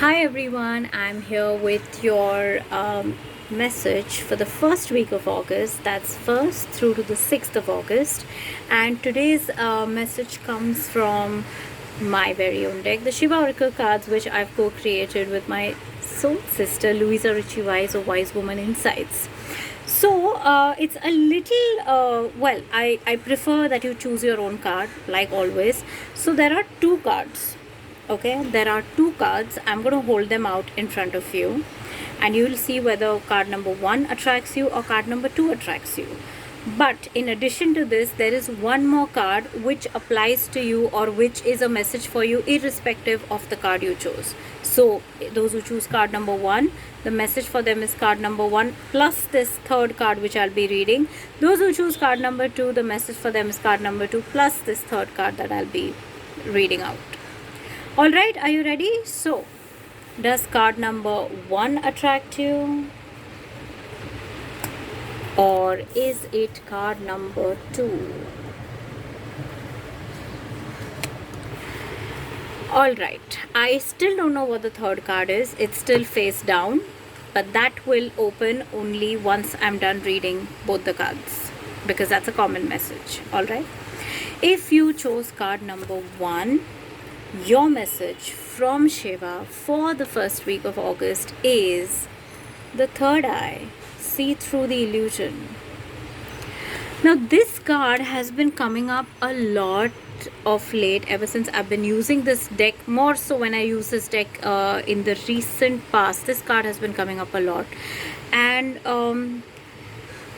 Hi everyone, I'm here with your message for the first week of August, that's 1st through to the 6th of August. And today's message comes from my very own deck, the Shiva Oracle Cards, which I've co created with my soul sister Louisa Richie Wise of Wise Woman Insights. So it's a little, I prefer that you choose your own card, like always. So there are two cards. Okay, there are two cards. I'm going to hold them out in front of you and you will see whether card number 1 attracts you or card number 2 attracts you. But in addition to this, there is one more card which applies to you or which is a message for you irrespective of the card you chose. So those who choose card number 1, the message for them is card number 1 plus this third card which I'll be reading. Those who choose card number 2, the message for them is card number 2 plus this third card that I'll be reading out. Alright, are you ready? So, does card number 1 attract you? Or is it card number 2? Alright, I still don't know what the third card is. It's still face down. But that will open only once I'm done reading both the cards. Because that's a common message. Alright. If you chose card number 1, your message from Shiva for the first week of August is the third eye. See through the illusion. Now this card has been coming up a lot of late, ever since I've been using this deck, more so when I use this deck in the recent past. This card has been coming up a lot. And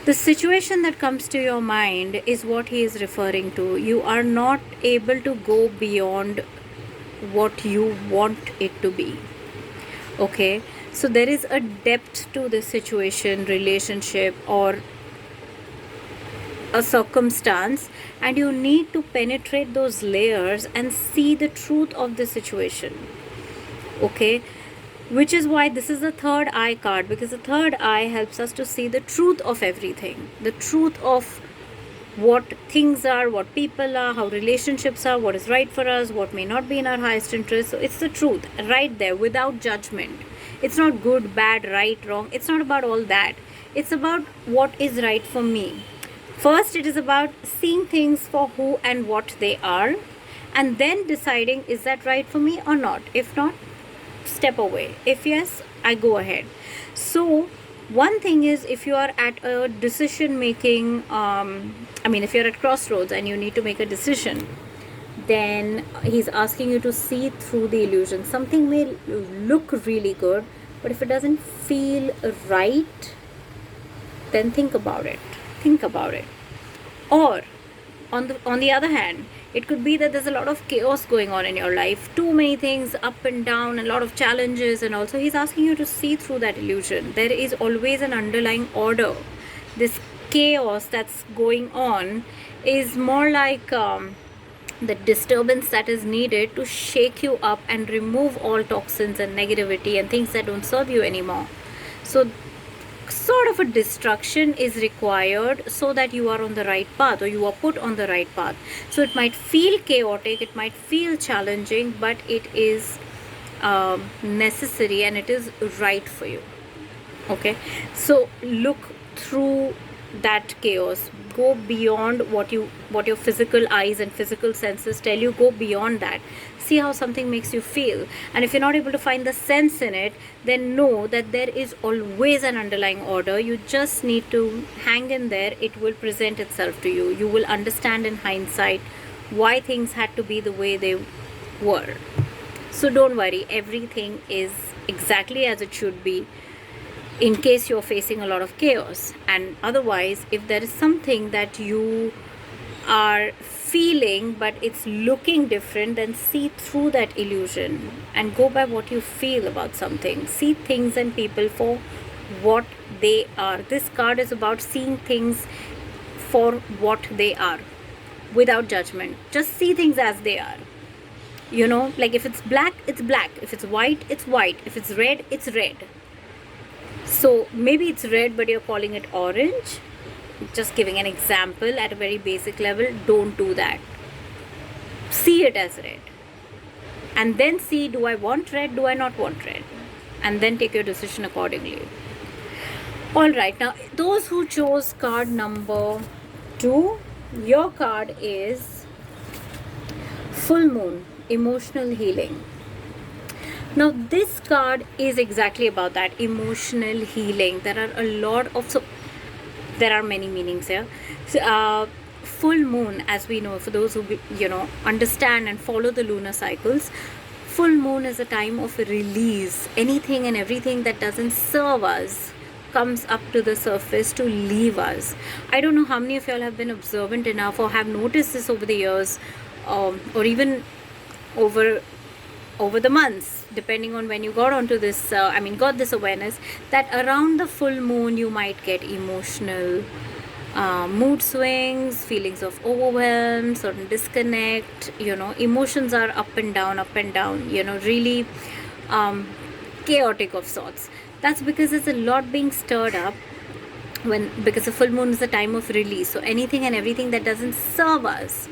the situation that comes to your mind is what he is referring to. You are not able to go beyond what you want it to be. Okay, so there is a depth to this situation, relationship, or a circumstance, and you need to penetrate those layers and see the truth of the situation. Okay, which is why this is the third eye card, because the third eye helps us to see the truth of everything, the truth of what things are, what people are, how relationships are, what is right for us, what may not be in our highest interest. So it's the truth right there without judgment. It's not good, bad, right, wrong. It's not about all that. It's about what is right for me. First, it is about seeing things for who and what they are, and then deciding, is that right for me or not? If not, step away. If yes, I go ahead. So one thing is, if you are at a decision making, if you're at crossroads and you need to make a decision, then he's asking you to see through the illusion. Something may look really good, but if it doesn't feel right, then think about it. Think about it. Or on the other hand, it could be that there's a lot of chaos going on in your life, too many things up and down, a lot of challenges, and also he's asking you to see through that illusion. There is always an underlying order. This chaos that's going on is more like the disturbance that is needed to shake you up and remove all toxins and negativity and things that don't serve you anymore. So sort of a destruction is required so that you are on the right path, or you are put on the right path. So it might feel chaotic, it might feel challenging, but it is necessary and it is right for you. Okay, so look through that chaos. Go beyond what your physical eyes and physical senses tell you. Go beyond that. See how something makes you feel, and if you're not able to find the sense in it, then know that there is always an underlying order. You just need to hang in there. It will present itself to you. You will understand in hindsight why things had to be the way they were. So don't worry, everything is exactly as it should be, in case you're facing a lot of chaos. And otherwise, if there is something that you are feeling but it's looking different, then see through that illusion and go by what you feel about something. See things and people for what they are. This card is about seeing things for what they are without judgment. Just see things as they are. You know, like if it's black, it's black. If it's white, it's white. If it's red, it's red. So maybe it's red but you're calling it orange. Just giving an example at a very basic level. Don't do that. See it as red. and then see, do I want red, do I not want red, and then take your decision accordingly. All right, now those who chose card number 2, your card is Full Moon, Emotional Healing. Now this card is exactly about that, emotional healing. There are a lot of, there are many meanings here. So, full moon, as we know, for those who understand and follow the lunar cycles, full moon is a time of release. Anything and everything that doesn't serve us comes up to the surface to leave us. I don't know how many of y'all have been observant enough or have noticed this over the years, or even over the months, depending on when you got onto this, got this awareness, that around the full moon you might get emotional mood swings, feelings of overwhelm, certain disconnect, emotions are up and down, really chaotic of sorts. That's because there's a lot being stirred up because the full moon is a time of release. So anything and everything that doesn't serve us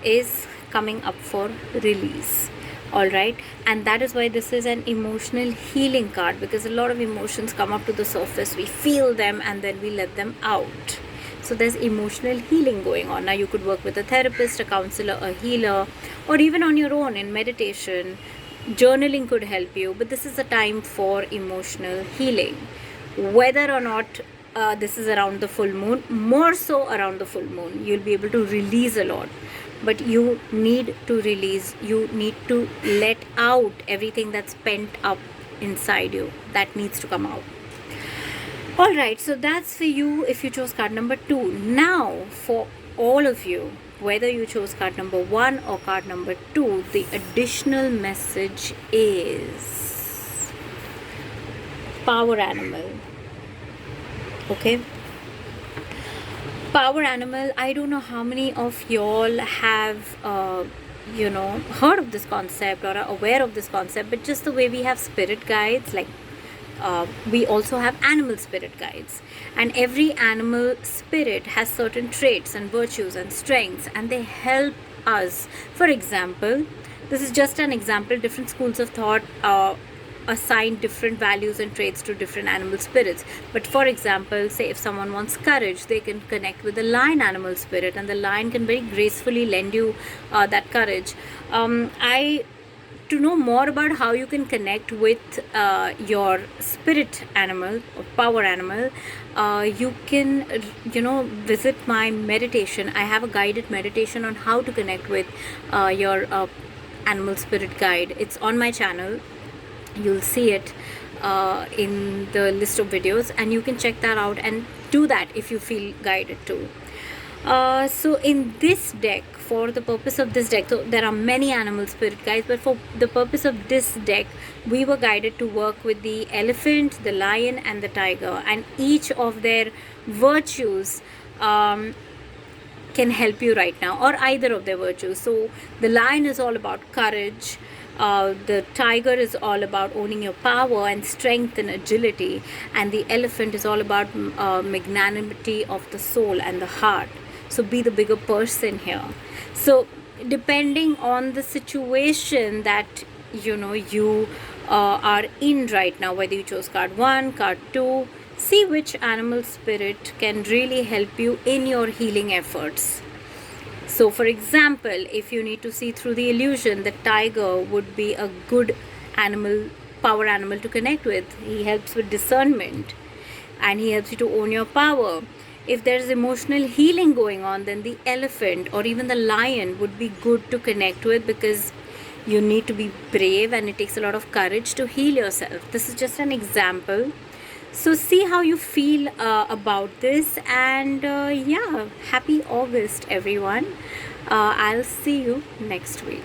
is coming up for release. All right, and that is why this is an emotional healing card, because a lot of emotions come up to the surface, we feel them, and then we let them out. So there's emotional healing going on. Now you could work with a therapist, a counselor, a healer, or even on your own in meditation. Journaling could help you, but this is a time for emotional healing. Whether or not this is around the full moon, more so around the full moon, you'll be able to release a lot. But you need to release, you need to let out everything that's pent up inside you. That needs to come out. All right, so that's for you if you chose card number 2. Now, for all of you, whether you chose card number 1 or card number 2, the additional message is power animal. Okay? Power animal, I don't know how many of y'all have heard of this concept or are aware of this concept, but just the way we have spirit guides, like we also have animal spirit guides, and every animal spirit has certain traits and virtues and strengths, and they help us. For example, this is just an example, different schools of thought assign different values and traits to different animal spirits. But for example, say if someone wants courage, they can connect with the lion animal spirit, and the lion can very gracefully lend you that courage. To know more about how you can connect with your spirit animal or power animal, you can visit my meditation. I have a guided meditation on how to connect with your animal spirit guide. It's on my channel. You'll see it in the list of videos, and you can check that out and do that if you feel guided to. So in this deck, for the purpose of this deck, so there are many animal spirit guides, but for the purpose of this deck, we were guided to work with the elephant, the lion, and the tiger, and each of their virtues can help you right now, or either of their virtues. So the lion is all about courage. The tiger is all about owning your power and strength and agility, and the elephant is all about magnanimity of the soul and the heart. So be the bigger person here. So depending on the situation that you are in right now, whether you chose card 1, card 2, see which animal spirit can really help you in your healing efforts. So for example, if you need to see through the illusion, the tiger would be a good animal, power animal to connect with. He helps with discernment, and he helps you to own your power. If there's emotional healing going on, then the elephant or even the lion would be good to connect with, because you need to be brave and it takes a lot of courage to heal yourself. This is just an example. So see how you feel about this, and yeah, happy August everyone. I'll see you next week.